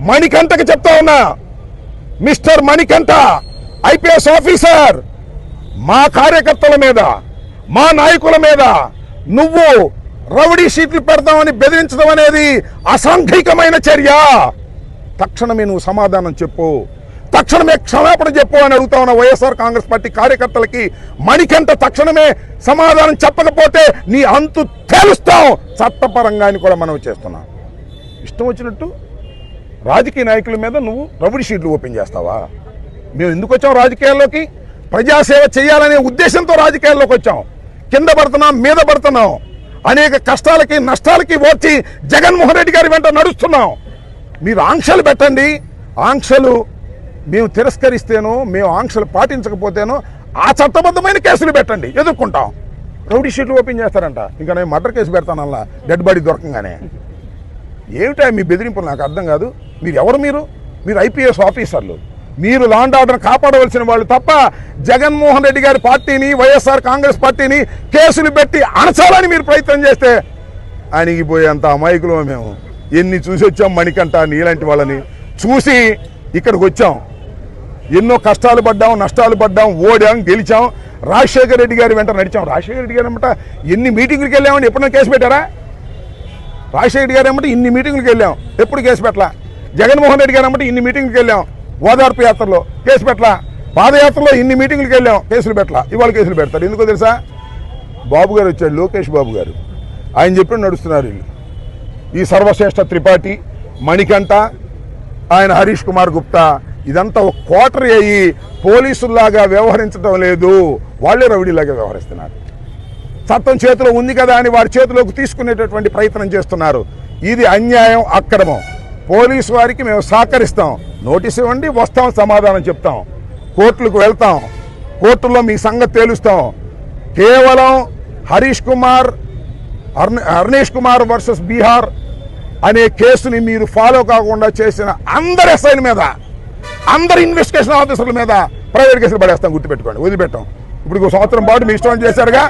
మణికంఠకి చెప్తా ఉన్నా, mister Manikanta IPS officer, మా కార్యకర్తల మీద మా నాయకుల మీద నువ్వు రౌడీ షీట్లు పెడతామని బెదిరించడం అనేది అసాంఘికమైన చర్య. తక్షణమే నువ్వు సమాధానం చెప్పు, తక్షణమే క్షమాపణ చెప్పు అని అడుగుతా ఉన్న వైఎస్ఆర్ కాంగ్రెస్ పార్టీ కార్యకర్తలకి మణికంఠ తక్షణమే సమాధానం చెప్పకపోతే నీ అంతు తేలుస్తాం చట్టపరంగా అని కూడా మనం చేస్తున్నాం. ఇష్టం వచ్చినట్టు రాజకీయ నాయకుల మీద నువ్వు రౌడీ షీట్లు ఓపెన్ చేస్తావా? మేము ఎందుకు వచ్చాం రాజకీయాల్లోకి? ప్రజాసేవ చేయాలనే ఉద్దేశంతో రాజకీయాల్లోకి వచ్చాం. కింద పడుతున్నాం, మీద పడుతున్నాం, అనేక కష్టాలకి నష్టాలకి వచ్చి జగన్మోహన్ రెడ్డి గారి వెంట నడుస్తున్నాం. మీరు ఆంక్షలు పెట్టండి, ఆంక్షలు మేము తిరస్కరిస్తేనో మేము ఆంక్షలు పాటించకపోతేనో ఆ చట్టబద్ధమైన కేసులు పెట్టండి, ఎదుర్కొంటాం. రౌడీ షీట్లు ఓపెన్ చేస్తారంట, ఇంకా నేను మర్డర్ కేసు పెడతాను అలా డెడ్ బాడీ దొరకంగానే. ఏమిటా మీ బెదిరింపులు? నాకు అర్థం కాదు. మీరు ఎవరు? మీరు ఐపీఎస్ ఆఫీసర్లు, మీరు లా అండ్ ఆర్డర్ కాపాడవలసిన వాళ్ళు తప్ప జగన్మోహన్ రెడ్డి గారి పార్టీని వైఎస్ఆర్ కాంగ్రెస్ పార్టీని కేసులు పెట్టి అణచాలని మీరు ప్రయత్నం చేస్తే అణిగిపోయేంత అమాయకులు మేము. ఎన్ని చూసి వచ్చాం మణికంఠ, నీలాంటి వాళ్ళని చూసి ఇక్కడికి వచ్చాం. ఎన్నో కష్టాలు పడ్డాం, నష్టాలు పడ్డాం, ఓడాం, గెలిచాం. రాజశేఖర రెడ్డి గారి వెంట నడిచాం. రాజశేఖర రెడ్డి గారు అన్నమాట ఎన్ని మీటింగులకు వెళ్ళామని ఎప్పుడైనా కేసు పెట్టారా? రాజశేఖర రెడ్డి గారు అన్నమాట ఇన్ని మీటింగులకు వెళ్ళాం, ఎప్పుడు కేసు పెట్టలా. జగన్మోహన్ రెడ్డి గారు అన్నమాట ఇన్ని మీటింగులకు వెళ్ళాం, ఓదార్పు యాత్రలో కేసు పెట్టలా. పాదయాత్రలో ఇన్ని మీటింగులకు వెళ్ళాం, కేసులు పెట్టలా. ఇవాళ కేసులు పెడతారు. ఎందుకో తెలుసా? బాబు గారు వచ్చాడు, లోకేష్ బాబు గారు, ఆయన చెప్పిన నడుస్తున్నారు వీళ్ళు. ఈ సర్వశ్రేష్ఠ త్రిపాఠి, మణికంఠ, ఆయన హరీష్ కుమార్ గుప్తా, ఇదంతా ఒక క్వార్టర్ అయ్యి పోలీసుల్లాగా వ్యవహరించడం లేదు, వాళ్ళే రౌడీలాగా వ్యవహరిస్తున్నారు. చట్టం చేతిలో ఉంది కదా అని వారి చేతిలోకి తీసుకునేటటువంటి ప్రయత్నం చేస్తున్నారు. ఇది అన్యాయం, అక్రమం. పోలీసు వారికి మేము సహకరిస్తాం. నోటీస్ ఇవ్వండి, వస్తాం, సమాధానం చెప్తాం, కోర్టులకు వెళ్తాం, కోర్టుల్లో మీ సంగతి తేలుస్తాం. కేవలం హరీష్ కుమార్, అర్నేష్ కుమార్ వర్సెస్ బీహార్ అనే కేసుని మీరు ఫాలో కాకుండా చేసిన అందరి ఎస్ఐల మీద, అందరి ఇన్వెస్టిగేషన్ ఆఫీసర్ల మీద ప్రైవేట్ కేసులు పడేస్తాం. గుర్తుపెట్టుకోండి, వదిలిపెట్టాం. ఇప్పుడు 1 సంవత్సరం పాటు మీ ఇష్టం చేశారుగా,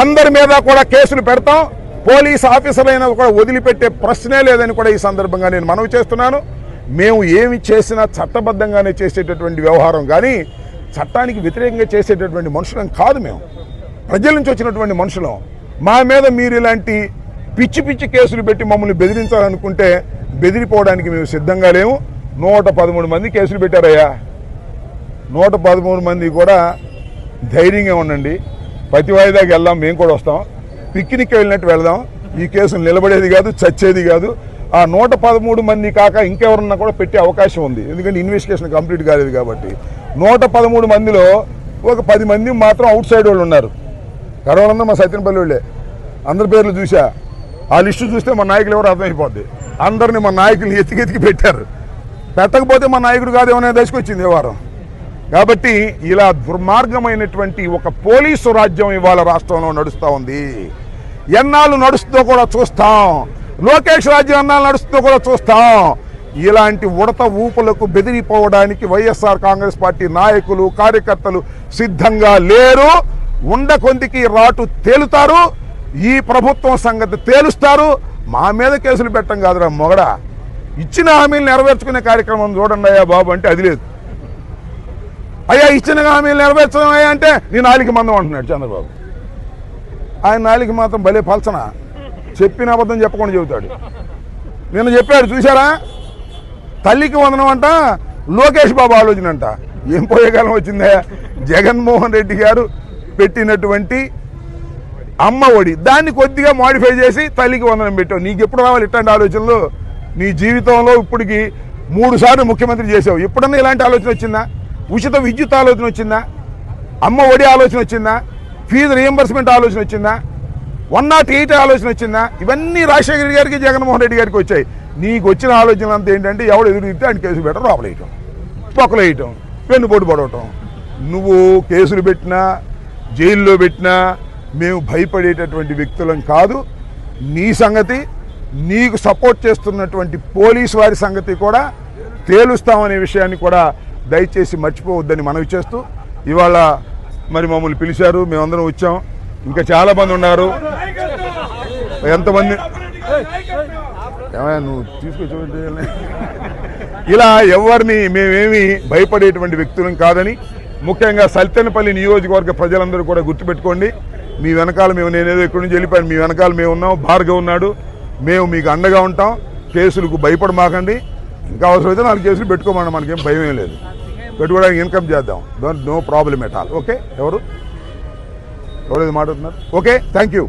అందరి మీద కూడా కేసులు పెడతాం. పోలీస్ ఆఫీసర్లైనా కూడా వదిలిపెట్టే ప్రశ్నే లేదని కూడా ఈ సందర్భంగా నేను మనవి చేస్తున్నాను. మేము ఏమి చేసినా చట్టబద్ధంగానే చేసేటటువంటి వ్యవహారం, కానీ చట్టానికి వ్యతిరేకంగా చేసేటటువంటి మనుషులం కాదు. మేము ప్రజల నుంచి వచ్చినటువంటి మనుషులం. మా మీద మీరు ఇలాంటి పిచ్చి పిచ్చి కేసులు పెట్టి మమ్మల్ని బెదిరించాలనుకుంటే బెదిరిపోవడానికి మేము సిద్ధంగా లేము. 113 మంది కేసులు పెట్టారయ్యా. 113 మంది కూడా ధైర్యంగా ఉండండి. ప్రతి వాయిదాకి వెళ్దాం, మేము కూడా వస్తాం. పిక్నిక్ వెళ్ళినట్టు వెళ్దాం. ఈ కేసులు నిలబడేది కాదు, చచ్చేది కాదు. ఆ 113 మంది కాక ఇంకెవరన్నా కూడా పెట్టే అవకాశం ఉంది, ఎందుకంటే ఇన్వెస్టిగేషన్ కంప్లీట్ కాలేదు కాబట్టి. 113 మందిలో ఒక 10 మంది మాత్రం అవుట్ సైడ్ వాళ్ళు ఉన్నారు. కరోనా మా సత్యనపల్లి వాళ్ళే. అందరి పేర్లు చూసా, ఆ లిస్టు చూస్తే మా నాయకులు ఎవరు అర్థమైపోద్ది. అందరినీ మా నాయకులు ఎతికి పెట్టారు. పెట్టకపోతే మా నాయకుడు కాదు ఏమైనా దశకొచ్చింది వ్యవహారం. కాబట్టి ఇలా దుర్మార్గమైనటువంటి ఒక పోలీసు రాజ్యం ఇవాళ రాష్ట్రంలో నడుస్తూ ఉంది. ఎన్నాళ్ళు నడుస్తుందో కూడా చూస్తాం. లోకేష్ రాజ్యం ఎన్నాళ్ళు నడుస్తుందో కూడా చూస్తాం. ఇలాంటి ఉడత ఊపులకు బెదిరిపోవడానికి వైఎస్ఆర్ కాంగ్రెస్ పార్టీ నాయకులు, కార్యకర్తలు సిద్ధంగా లేరు. కొందికి రాటు తేలుతారు. ఈ ప్రభుత్వం సంగతి తేలుస్తారు. మా మీద కేసులు పెట్టం కాదురా మొగడా, ఇచ్చిన హామీలు నెరవేర్చుకునే కార్యక్రమం చూడండి అయ్యా బాబు అంటే అది లేదు. అయ్యా ఇచ్చిన హామీలు నెరవేర్చడం అయ్యా అంటే నీ నాలుగు మందం అంటున్నాడు చంద్రబాబు. ఆయన నాలుగు మాత్రం భలే పల్చన, చెప్పిన అబద్ధం చెప్పకుండా చెబుతాడు. నిన్న చెప్పాడు చూసారా, తల్లికి వందనం అంట, లోకేష్ బాబు ఆలోచన అంట. ఏం పోయేకాలం వచ్చిందా? జగన్మోహన్ రెడ్డి గారు పెట్టినటువంటి అమ్మ ఒడి, దాన్ని కొద్దిగా మాడిఫై చేసి తల్లికి వందనం పెట్టావు. నీకు ఎప్పుడు రావాలి ఇట్లాంటి ఆలోచనలు? నీ జీవితంలో ఇప్పటికి 3 సార్లు ముఖ్యమంత్రి చేసావు. ఎప్పుడన్నా ఇలాంటి ఆలోచన వచ్చిందా? ఉచిత విద్యుత్ ఆలోచన వచ్చిందా? అమ్మ ఒడి ఆలోచన వచ్చిందా? ఫీజు రియంబర్స్మెంట్ ఆలోచన వచ్చిందా? 108 ఆలోచన వచ్చిందా? ఇవన్నీ రాజశేఖర రెడ్డి గారికి, జగన్మోహన్ రెడ్డి గారికి వచ్చాయి. నీకు వచ్చిన ఆలోచన అంతా ఏంటంటే ఎవడు ఎదురుగితే ఆయన కేసులు పెట్టడం, లోపలేయటం, పొక్కలు వేయటం, వెన్నుపోటు పడవటం. నువ్వు కేసులు పెట్టినా, జైల్లో పెట్టినా మేము భయపడేటటువంటి వ్యక్తులం కాదు. నీ సంగతి, నీకు సపోర్ట్ చేస్తున్నటువంటి పోలీసు వారి సంగతి కూడా తేలుస్తామనే విషయాన్ని కూడా దయచేసి మర్చిపోవద్దని మనవి చేస్తూ, ఇవాళ మరి మమ్మల్ని పిలిచారు, మేమందరం వచ్చాం. ఇంకా చాలా మంది ఉన్నారు. ఎంతమంది నువ్వు తీసుకొచ్చి ఇలా ఎవరిని మేమేమి భయపడేటువంటి వ్యక్తులం కాదని ముఖ్యంగా సల్తెనపల్లి నియోజకవర్గ ప్రజలందరూ కూడా గుర్తుపెట్టుకోండి. మీ వెనకాల నేనేదో ఇక్కడి నుంచి వెళ్ళిపోయాను, మీ వెనకాల మేము ఉన్నాం, భార్గవ్ ఉన్నాడు, మేము మీకు అండగా ఉంటాం. కేసులకు భయపడమాకండి. ఇంకా అవసరమైతే 4 కేసులు పెట్టుకోమన్నా, మనకేం భయం లేదు. పెట్టుకోవడానికి ఇన్కమ్ చేద్దాం, no problem at all. Okay, ఎవరైతే మాట్లాడుతున్నారు? Okay, thank you.